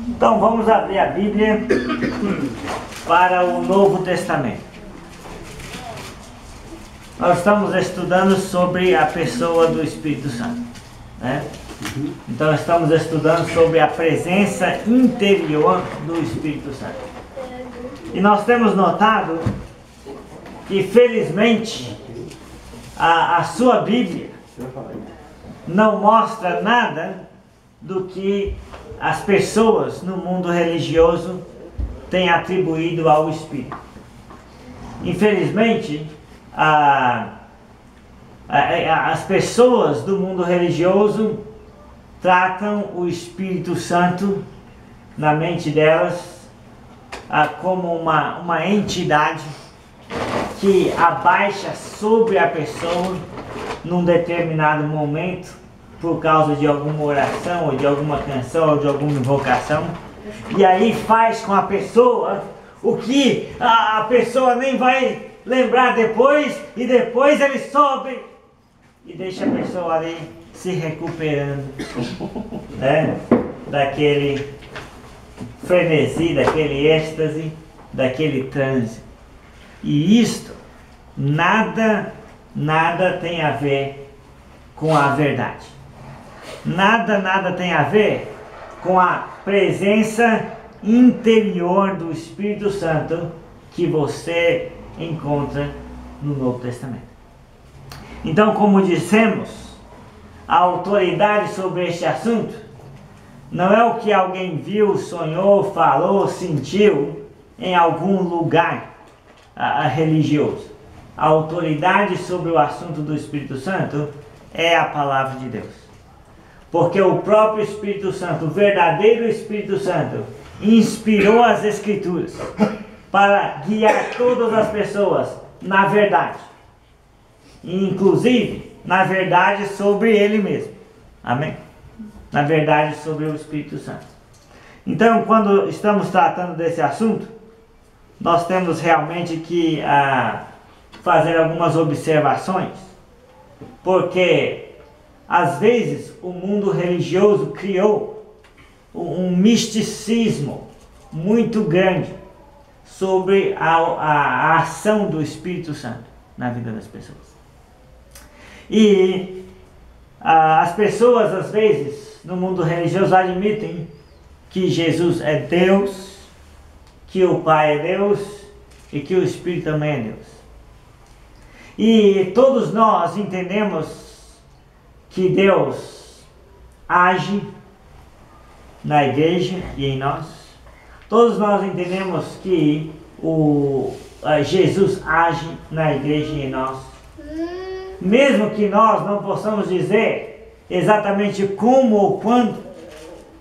Então vamos abrir a Bíblia para o Novo Testamento. Nós estamos estudando sobre a pessoa do Espírito Santo, né? Então estamos estudando sobre a presença interior do Espírito Santo. E nós temos notado que, felizmente, a sua Bíblia não mostra nada do que as pessoas no mundo religioso têm atribuído ao Espírito. Infelizmente, as pessoas do mundo religioso tratam o Espírito Santo na mente delas como uma entidade que abaixa sobre a pessoa num determinado momento por causa de alguma oração, ou de alguma canção, ou de alguma invocação, e aí faz com a pessoa o que a pessoa nem vai lembrar depois, e depois ele sobe e deixa a pessoa ali se recuperando, né, daquele frenesi, daquele êxtase, daquele transe. E isto nada tem a ver com a verdade. Nada tem a ver com a presença interior do Espírito Santo que você encontra no Novo Testamento. Então, como dissemos, a autoridade sobre este assunto não é o que alguém viu, sonhou, falou, sentiu em algum lugar religioso. A autoridade sobre o assunto do Espírito Santo é a palavra de Deus. Porque o próprio Espírito Santo, o verdadeiro Espírito Santo, inspirou as Escrituras para guiar todas as pessoas na verdade. Inclusive, na verdade sobre Ele mesmo. Amém? Na verdade sobre o Espírito Santo. Então, quando estamos tratando desse assunto, nós temos realmente que fazer algumas observações, porque às vezes o mundo religioso criou um misticismo muito grande sobre a ação do Espírito Santo na vida das pessoas. E as pessoas às vezes no mundo religioso admitem que Jesus é Deus, que o Pai é Deus e que o Espírito também é Deus. E todos nós entendemos que Deus age na igreja e em nós. Todos nós entendemos que Jesus age na igreja e em nós. Mesmo que nós não possamos dizer exatamente como ou quando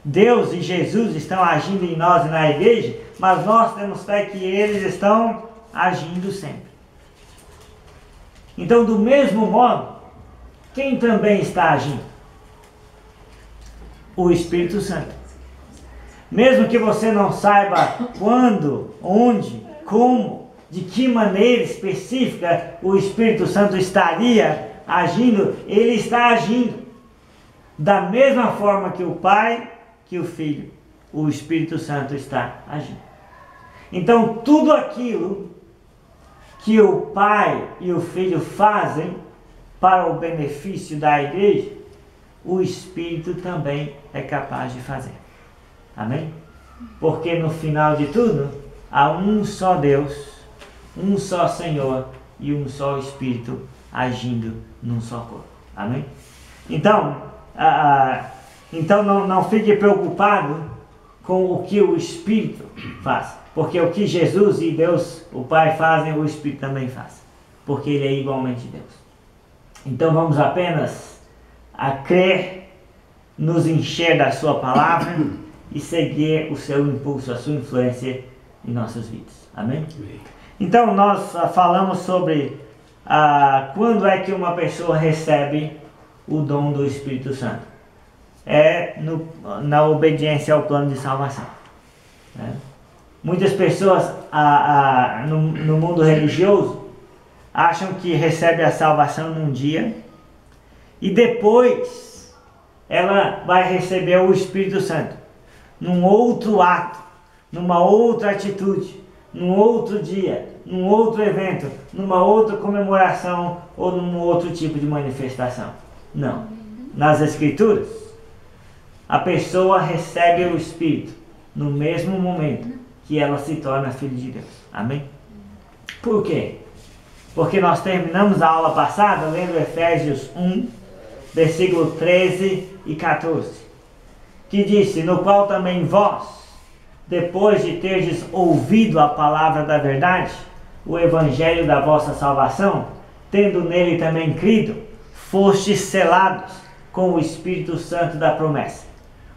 Deus e Jesus estão agindo em nós e na igreja, mas nós temos fé que eles estão agindo sempre. Então, do mesmo modo, quem também está agindo? O Espírito Santo. Mesmo que você não saiba quando, onde, como, de que maneira específica o Espírito Santo estaria agindo, ele está agindo. Da mesma forma que o Pai, que o Filho, o Espírito Santo está agindo. Então, tudo aquilo que o Pai e o Filho fazem para o benefício da igreja, o Espírito também é capaz de fazer. Amém? Porque no final de tudo, há um só Deus, um só Senhor e um só Espírito agindo num só corpo. Amém? Então, não fique preocupado com o que o Espírito faz. Porque o que Jesus e Deus, o Pai, fazem, o Espírito também faz. Porque Ele é igualmente Deus. Então vamos apenas a crer, nos encher da sua palavra e seguir o seu impulso, a sua influência em nossas vidas. Amém? Então nós falamos sobre quando é que uma pessoa recebe o dom do Espírito Santo. É na obediência ao plano de salvação. Né? Muitas pessoas no mundo religioso acham que recebe a salvação num dia e depois ela vai receber o Espírito Santo num outro ato, numa outra atitude, num outro dia, num outro evento, numa outra comemoração ou num outro tipo de manifestação. Não. Nas Escrituras, a pessoa recebe o Espírito no mesmo momento que ela se torna filho de Deus. Amém? Por quê? Porque nós terminamos a aula passada lendo Efésios 1, versículo 13 e 14, que disse: no qual também vós, depois de terdes ouvido a palavra da verdade, o evangelho da vossa salvação, tendo nele também crido, fostes selados com o Espírito Santo da promessa,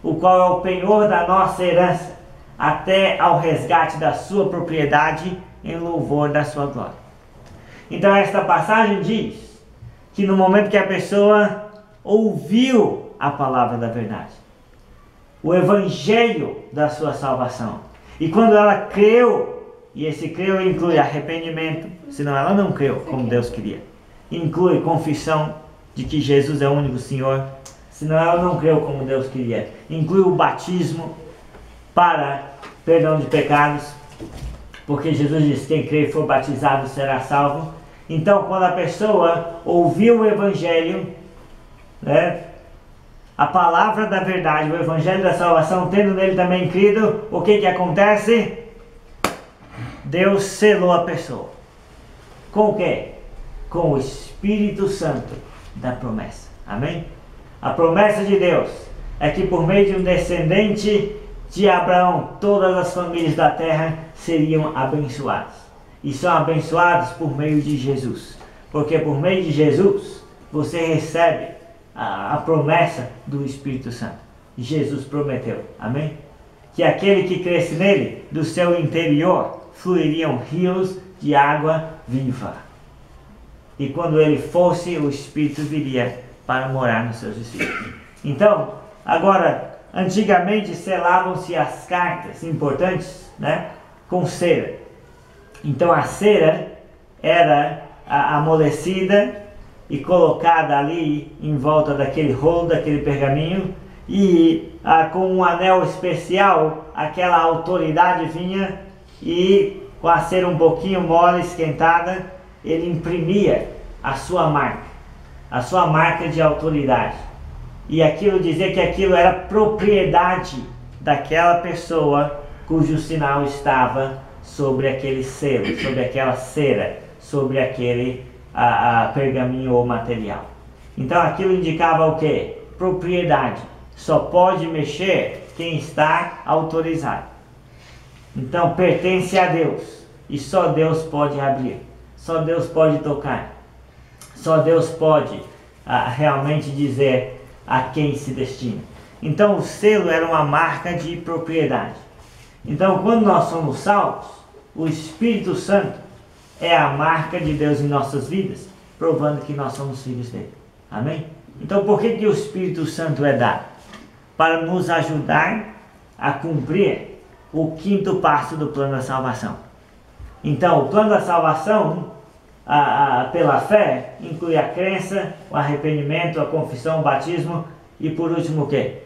o qual é o penhor da nossa herança, até ao resgate da sua propriedade, em louvor da sua glória. Então esta passagem diz que no momento que a pessoa ouviu a palavra da verdade, o evangelho da sua salvação, e quando ela creu, e esse creu inclui arrependimento, senão ela não creu como Deus queria, inclui confissão de que Jesus é o único Senhor, senão ela não creu como Deus queria, inclui o batismo para perdão de pecados, porque Jesus diz: quem crê e for batizado será salvo. Então, quando a pessoa ouviu o evangelho, né, a palavra da verdade, o evangelho da salvação, tendo nele também crido, o que acontece? Deus selou a pessoa. Com o quê? Com o Espírito Santo da promessa. Amém? A promessa de Deus é que por meio de um descendente de Abraão, todas as famílias da terra seriam abençoadas. E são abençoadas por meio de Jesus. Porque por meio de Jesus, você recebe a promessa do Espírito Santo. Jesus prometeu. Amém? Que aquele que cresce nele, do seu interior, fluiriam rios de água viva. E quando ele fosse, o Espírito viria para morar nos seus discípulos. Então, agora, antigamente selavam-se as cartas importantes, né, com cera. Então a cera era amolecida e colocada ali em volta daquele rolo, daquele pergaminho, e com um anel especial, aquela autoridade vinha e com a cera um pouquinho mole, esquentada, ele imprimia a sua marca de autoridade. E aquilo dizia que aquilo era propriedade daquela pessoa cujo sinal estava sobre aquele selo, sobre aquela cera, sobre aquele pergaminho ou material. Então aquilo indicava o quê? Propriedade. Só pode mexer quem está autorizado. Então pertence a Deus. E só Deus pode abrir. Só Deus pode tocar. Só Deus pode realmente dizer a quem se destina. Então o selo era uma marca de propriedade. Então quando nós somos salvos, o Espírito Santo é a marca de Deus em nossas vidas, provando que nós somos filhos dele. Amém? Então por que o Espírito Santo é dado? Para nos ajudar a cumprir o quinto passo do plano da salvação. Então o plano da salvação, pela fé, inclui a crença, o arrependimento, a confissão, o batismo e por último o quê?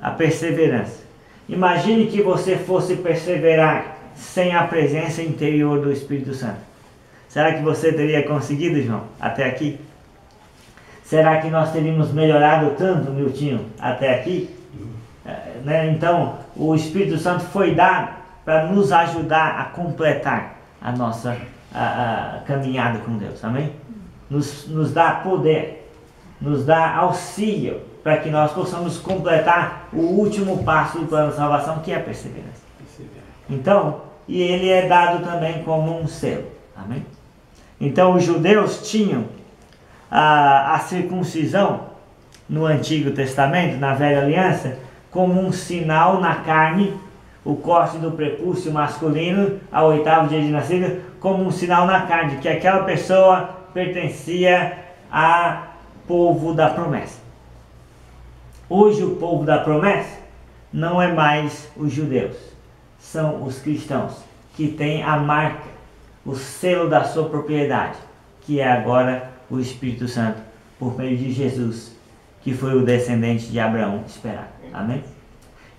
A perseverança. Imagine que você fosse perseverar sem a presença interior do Espírito Santo. Será que você teria conseguido, João, até aqui? Será que nós teríamos melhorado tanto, Miltinho, até aqui? Então, o Espírito Santo foi dado para nos ajudar a completar a nossa caminhada com Deus, amém? Nos dá poder, nos dá auxílio para que nós possamos completar o último passo do plano de salvação, que é a perseverança. Então, e ele é dado também como um selo, amém? Então os judeus tinham a circuncisão no Antigo Testamento, na Velha Aliança, como um sinal na carne, o corte do prepúcio masculino ao 8º dia de nascido, como um sinal na carne, que aquela pessoa pertencia ao povo da promessa. Hoje o povo da promessa não é mais os judeus, são os cristãos, que têm a marca, o selo da sua propriedade, que é agora o Espírito Santo, por meio de Jesus, que foi o descendente de Abraão esperado. Amém?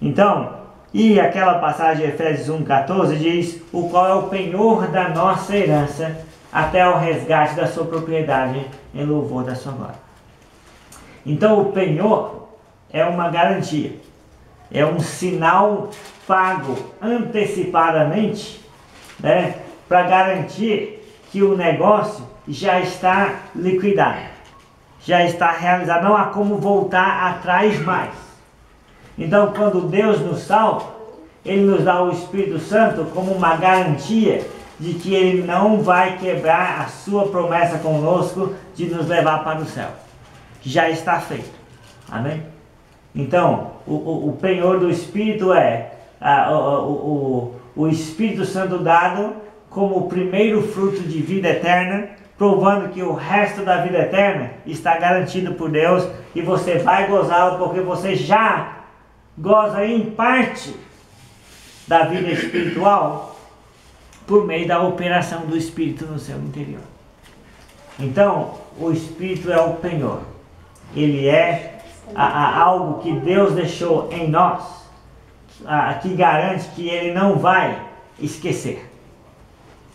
Então, e aquela passagem de Efésios 1,14 diz: o qual é o penhor da nossa herança, até o resgate da sua propriedade, em louvor da sua glória. Então o penhor é uma garantia, é um sinal pago antecipadamente, né, para garantir que o negócio já está liquidado, já está realizado, não há como voltar atrás mais. Então, quando Deus nos salva, Ele nos dá o Espírito Santo como uma garantia de que Ele não vai quebrar a sua promessa conosco de nos levar para o céu, que já está feito. Amém? Então, o penhor do Espírito é o Espírito Santo dado como o primeiro fruto de vida eterna, provando que o resto da vida eterna está garantido por Deus e você vai gozá-lo porque você já goza em parte da vida espiritual por meio da operação do Espírito no seu interior. Então, o Espírito é o penhor. Ele é algo que Deus deixou em nós, que garante que Ele não vai esquecer.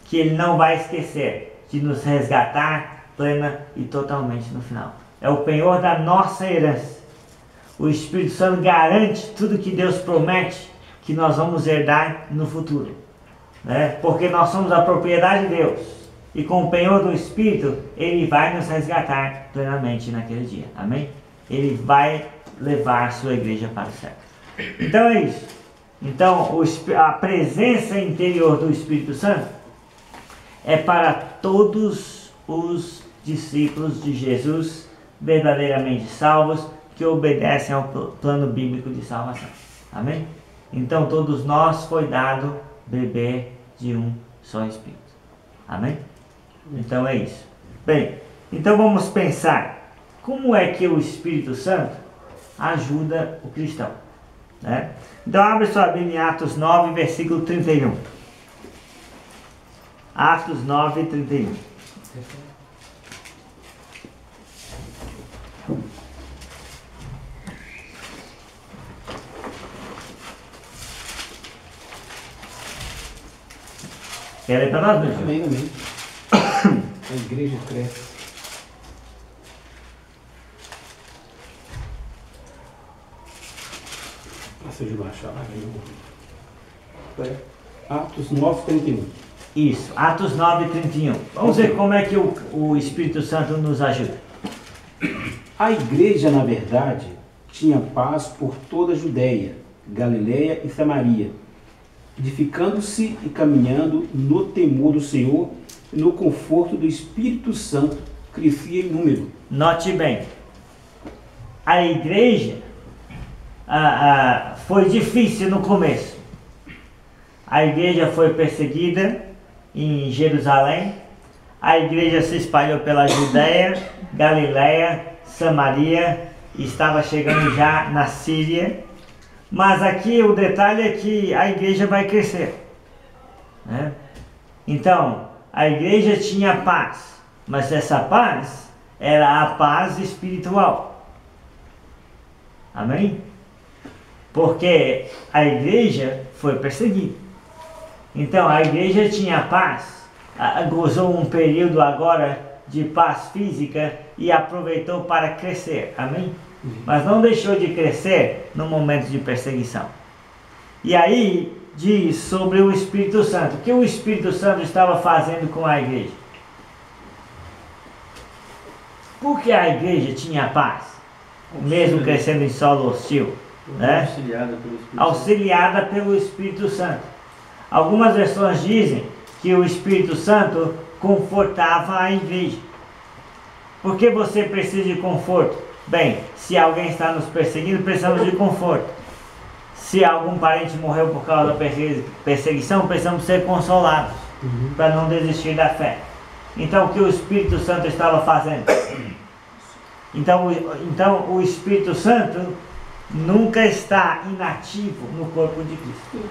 Que Ele não vai esquecer de nos resgatar plena e totalmente no final. É o penhor da nossa herança. O Espírito Santo garante tudo que Deus promete que nós vamos herdar no futuro, né? Porque nós somos a propriedade de Deus. E com o penhor do Espírito, Ele vai nos resgatar plenamente naquele dia. Amém? Ele vai levar a sua igreja para o céu. Então é isso. Então a presença interior do Espírito Santo é para todos os discípulos de Jesus verdadeiramente salvos, que obedecem ao plano bíblico de salvação. Amém? Então todos nós foi dado beber de um só Espírito. Amém? Então é isso. Bem, então vamos pensar como é que o Espírito Santo ajuda o cristão, né? Então abre sua Bíblia em Atos 9, versículo 31. Atos 9, 31. Quer ler para nós, meu Amém, amém. A igreja cresce. Passa de baixar lá. Atos 9, 31. Isso, Atos 9, 31. Vamos ver como é que o Espírito Santo nos ajuda. A igreja, na verdade, tinha paz por toda a Judéia, Galiléia e Samaria, edificando-se e caminhando no temor do Senhor e no conforto do Espírito Santo, crescia em número. Note bem, a igreja foi difícil no começo. A igreja foi perseguida em Jerusalém, a igreja se espalhou pela Judéia, Galiléia, Samaria, e estava chegando já na Síria. Mas aqui o detalhe é que a igreja vai crescer, né? Então, a igreja tinha paz, mas essa paz era a paz espiritual. Amém? Porque a igreja foi perseguida. Então, a igreja tinha paz, gozou um período agora de paz física e aproveitou para crescer. Amém? Mas não deixou de crescer no momento de perseguição. E aí diz sobre o Espírito Santo. O que o Espírito Santo estava fazendo com a igreja? Porque a igreja tinha paz, mesmo crescendo em solo hostil, né? Auxiliada pelo Espírito Santo. Algumas versões dizem que o Espírito Santo confortava a igreja. Por que você precisa de conforto? Bem, se alguém está nos perseguindo, precisamos de conforto. Se algum parente morreu por causa da perseguição, precisamos ser consolados, para não desistir da fé. Então, o que o Espírito Santo estava fazendo? Então o Espírito Santo nunca está inativo no corpo de Cristo.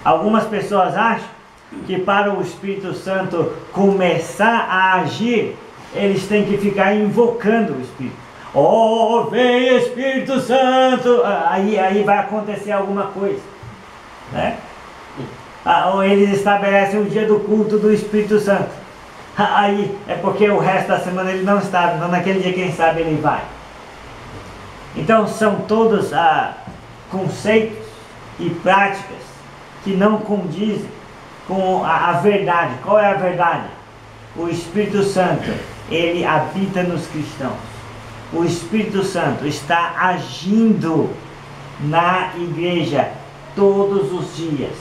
Algumas pessoas acham que para o Espírito Santo começar a agir, eles têm que ficar invocando o Espírito. Oh, vem Espírito Santo! Aí vai acontecer alguma coisa, né? Ou eles estabelecem o dia do culto do Espírito Santo. Aí é porque o resto da semana ele não está, então naquele dia quem sabe ele vai. Então são todos conceitos e práticas que não condizem com a verdade. Qual é a verdade? O Espírito Santo, ele habita nos cristãos. O Espírito Santo está agindo na igreja todos os dias,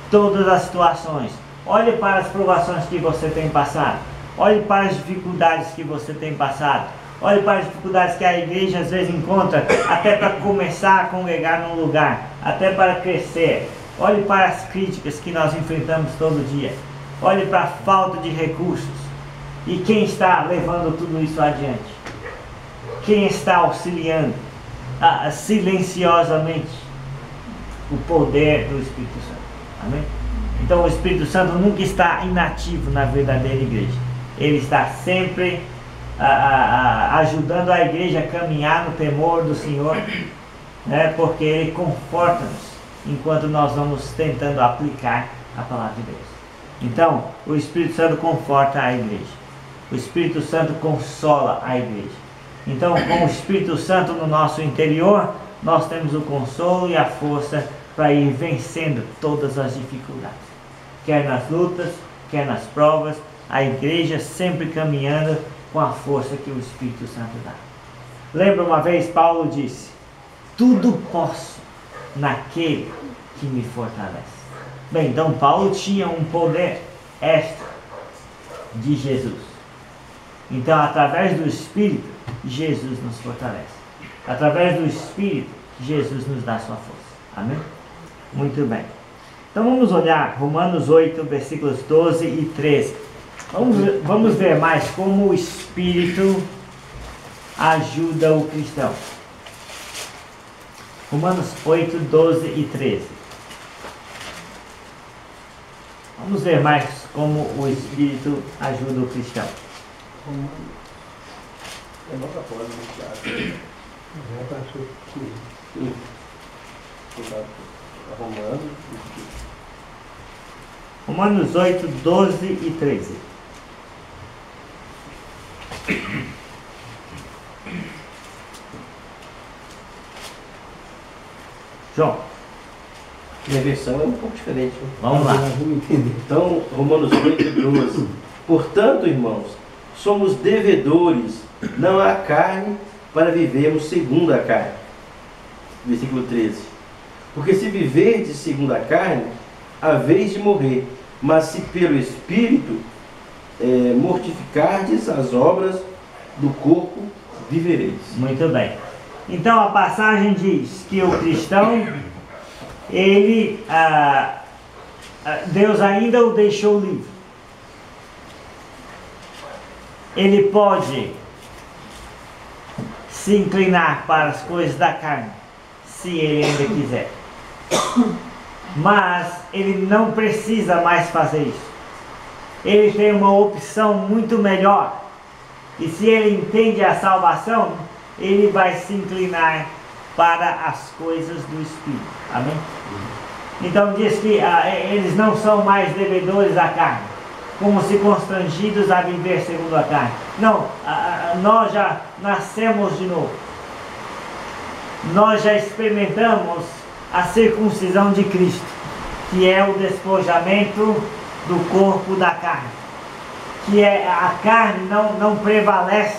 todas as situações. Olhe para as provações que você tem passado. Olhe para as dificuldades que você tem passado. Olhe para as dificuldades que a igreja às vezes encontra, até para começar a congregar num lugar, até para crescer. Olhe para as críticas que nós enfrentamos todo dia. Olhe para a falta de recursos. E quem está levando tudo isso adiante? Quem está auxiliando silenciosamente o poder do Espírito Santo? Amém? Então o Espírito Santo nunca está inativo na verdadeira igreja. Ele está sempre ajudando a igreja a caminhar no temor do Senhor, né? Porque Ele conforta-nos enquanto nós vamos tentando aplicar a palavra de Deus. Então o Espírito Santo conforta a igreja. O Espírito Santo consola a igreja. Então, com o Espírito Santo no nosso interior, nós temos o consolo e a força para ir vencendo todas as dificuldades. Quer nas lutas, quer nas provas, a igreja sempre caminhando com a força que o Espírito Santo dá. Lembra uma vez Paulo disse: tudo posso naquele que me fortalece. Bem, então Paulo tinha um poder extra de Jesus. Então, através do Espírito, Jesus nos fortalece. Através do Espírito, Jesus nos dá sua força. Amém? Muito bem. Então vamos olhar Romanos 8, versículos 12 e 13. Vamos ver mais como o Espírito ajuda o cristão. Romanos 8, 12 e 13. Vamos ver mais como o Espírito ajuda o cristão. É logo após o teatro. Já passou tudo. Romanos 8, 12 e 13. João. Minha versão é um pouco diferente. Vamos lá. Vamos entender. Então, Romanos 8, 12. Portanto, irmãos, somos devedores, não à carne, para vivermos segundo a carne. Versículo 13. Porque se viverdes segundo a carne, haveis de morrer, mas se pelo Espírito mortificardes as obras do corpo, vivereis. Muito bem. Então a passagem diz que o cristão, ele, Deus ainda o deixou livre. Ele pode se inclinar para as coisas da carne, se ele ainda quiser. Mas ele não precisa mais fazer isso. Ele tem uma opção muito melhor. E se ele entende a salvação, ele vai se inclinar para as coisas do Espírito. Amém? Então diz que eles não são mais devedores à carne, como se constrangidos a viver segundo a carne. Não, nós já nascemos de novo. Nós já experimentamos a circuncisão de Cristo, que é o despojamento do corpo da carne. Que é a carne não prevalece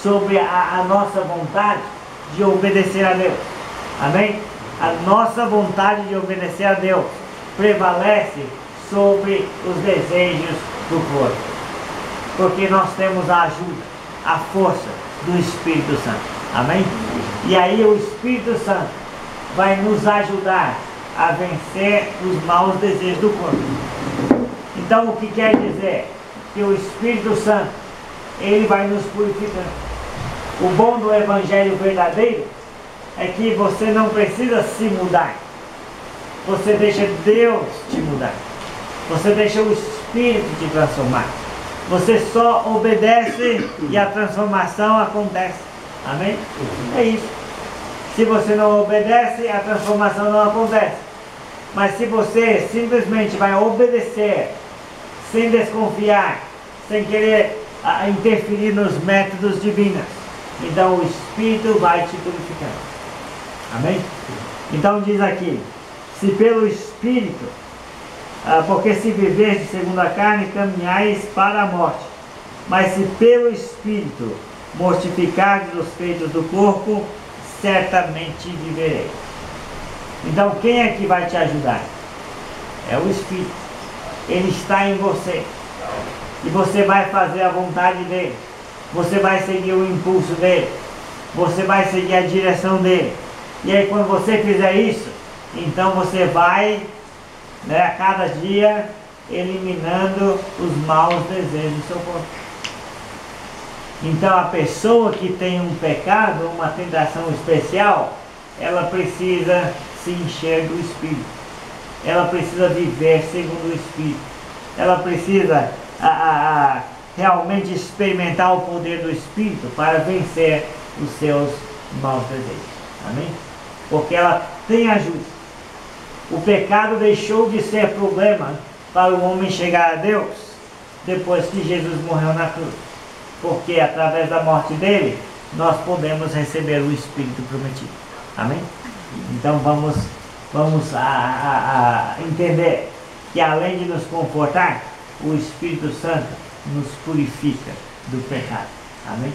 sobre a nossa vontade de obedecer a Deus. Amém? A nossa vontade de obedecer a Deus prevalece sobre os desejos do corpo. Porque nós temos a ajuda, a força do Espírito Santo. Amém? E aí o Espírito Santo vai nos ajudar a vencer os maus desejos do corpo. Então o que quer dizer? Que o Espírito Santo, ele vai nos purificando. O bom do Evangelho verdadeiro é que você não precisa se mudar. Você deixa Deus te mudar. Você deixa o Espírito te transformar. Você só obedece e a transformação acontece. Amém? É isso. Se você não obedece, a transformação não acontece. Mas se você simplesmente vai obedecer, sem desconfiar, sem querer interferir nos métodos divinos, então o Espírito vai te purificando. Amém? Então diz aqui, se pelo Espírito, porque se viverdes segundo a carne, caminhais para a morte. Mas se pelo Espírito mortificardes os feitos do corpo, certamente vivereis. Então quem é que vai te ajudar? É o Espírito. Ele está em você. E você vai fazer a vontade dele. Você vai seguir o impulso dele. Você vai seguir a direção dele. E aí quando você fizer isso, então você vai, a cada dia, eliminando os maus desejos do seu corpo. Então a pessoa que tem um pecado, uma tentação especial, ela precisa se encher do Espírito. Ela precisa viver segundo o Espírito. Ela precisa realmente experimentar o poder do Espírito para vencer os seus maus desejos. Amém? Porque ela tem ajuda. O pecado deixou de ser problema para o homem chegar a Deus depois que Jesus morreu na cruz. Porque através da morte dele, nós podemos receber o Espírito prometido. Amém? Então vamos entender que além de nos confortar, o Espírito Santo nos purifica do pecado. Amém?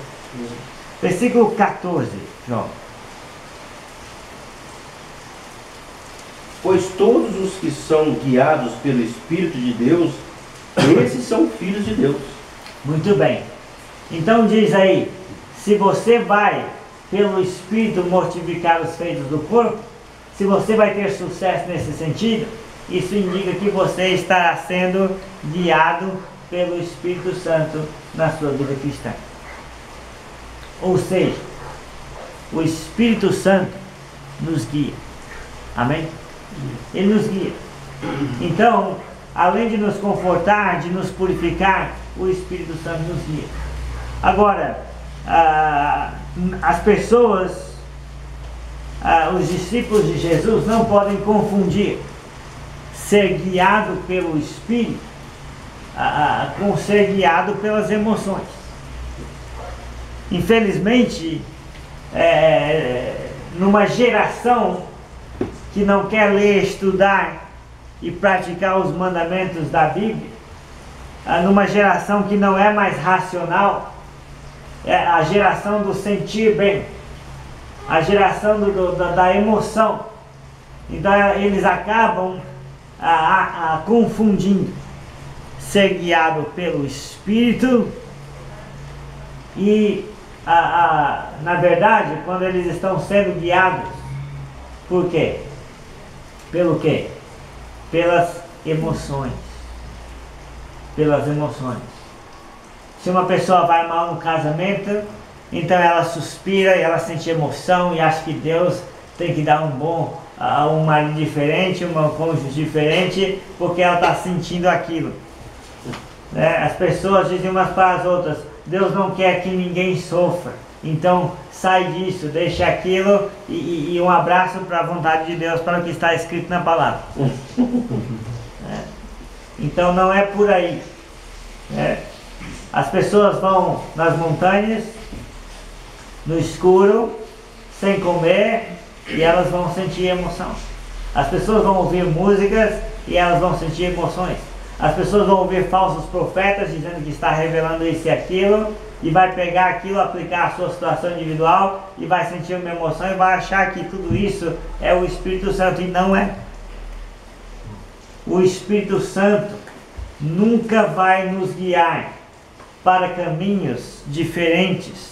Versículo 14, João. Pois todos os que são guiados pelo Espírito de Deus, esses são filhos de Deus. Muito bem. Então diz aí, se você vai pelo Espírito mortificar os feitos do corpo, se você vai ter sucesso nesse sentido, isso indica que você estará sendo guiado pelo Espírito Santo na sua vida cristã. Ou seja, o Espírito Santo nos guia. Amém? Ele nos guia. Então, além de nos confortar, de nos purificar, o Espírito Santo nos guia. Agora, as pessoas, os discípulos de Jesus não podem confundir ser guiado pelo Espírito com ser guiado pelas emoções. Infelizmente, numa geração que não quer ler, estudar e praticar os mandamentos da Bíblia, numa geração que não é mais racional, a geração do sentir bem, a geração da emoção. Então eles acabam confundindo ser guiado pelo Espírito e, na verdade, quando eles estão sendo guiados, por quê? Pelo quê? Pelas emoções. Pelas emoções. Se uma pessoa vai mal no casamento, então ela suspira e ela sente emoção e acha que Deus tem que dar um marido diferente, um cônjuge diferente, porque ela está sentindo aquilo. As pessoas dizem umas para as outras, Deus não quer que ninguém sofra, então sai disso, deixa aquilo e um abraço para a vontade de Deus, para o que está escrito na palavra. Então não é por aí. As pessoas vão nas montanhas, no escuro, sem comer, e elas vão sentir emoção. As pessoas vão ouvir músicas e elas vão sentir emoções. As pessoas vão ouvir falsos profetas dizendo que está revelando isso e aquilo, e vai pegar aquilo, aplicar a sua situação individual e vai sentir uma emoção e vai achar que tudo isso é o Espírito Santo, e não é. O Espírito Santo nunca vai nos guiar para caminhos diferentes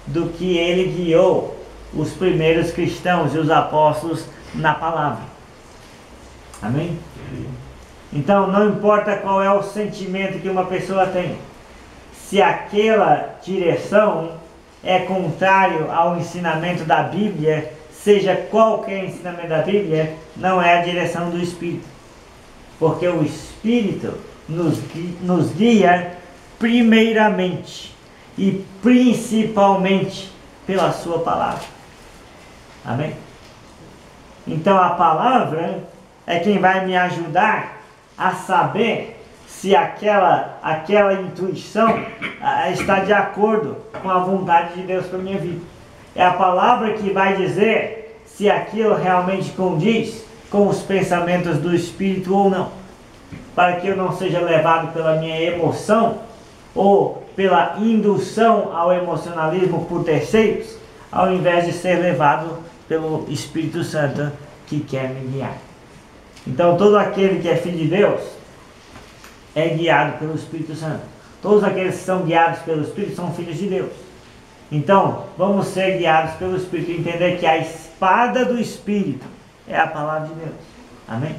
do que ele guiou os primeiros cristãos e os apóstolos na palavra. Amém? Então não importa qual é o sentimento que uma pessoa tem, se aquela direção é contrário ao ensinamento da Bíblia, seja qualquer ensinamento da Bíblia, não é a direção do Espírito. Porque o Espírito nos guia primeiramente e principalmente pela sua palavra. Amém? Então a palavra é quem vai me ajudar a saber se aquela intuição está de acordo com a vontade de Deus para a minha vida. É a palavra que vai dizer se aquilo realmente condiz com os pensamentos do Espírito ou não. Para que eu não seja levado pela minha emoção ou pela indução ao emocionalismo por terceiros, ao invés de ser levado pelo Espírito Santo que quer me guiar. Então todo aquele que é filho de Deus é guiado pelo Espírito Santo. Todos aqueles que são guiados pelo Espírito são filhos de Deus. Então vamos ser guiados pelo Espírito e entender que a espada do Espírito é a palavra de Deus. Amém?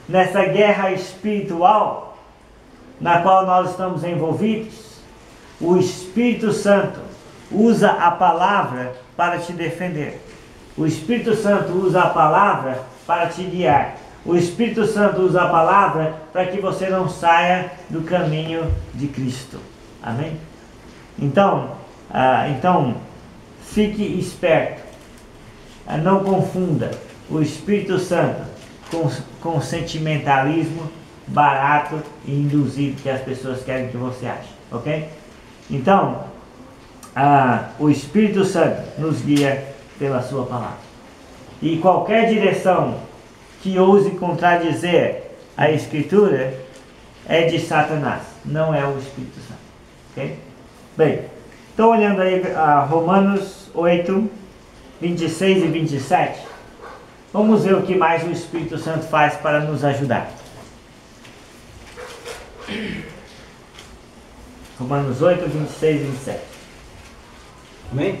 Nessa guerra espiritual na qual nós estamos envolvidos, o Espírito Santo usa a palavra para te defender. O Espírito Santo usa a palavra para te guiar. O Espírito Santo usa a palavra para que você não saia do caminho de Cristo. Amém? Então fique esperto. Não confunda o Espírito Santo com sentimentalismo barato e induzido que as pessoas querem que você ache. Ok? Então, o Espírito Santo nos guia pela sua palavra. E qualquer direção que ouse contradizer a Escritura é de Satanás, não é o Espírito Santo. Ok? Bem, estou olhando aí Romanos 8, 26 e 27. Vamos ver o que mais o Espírito Santo faz para nos ajudar. Romanos 8, 26 e 27. Amém?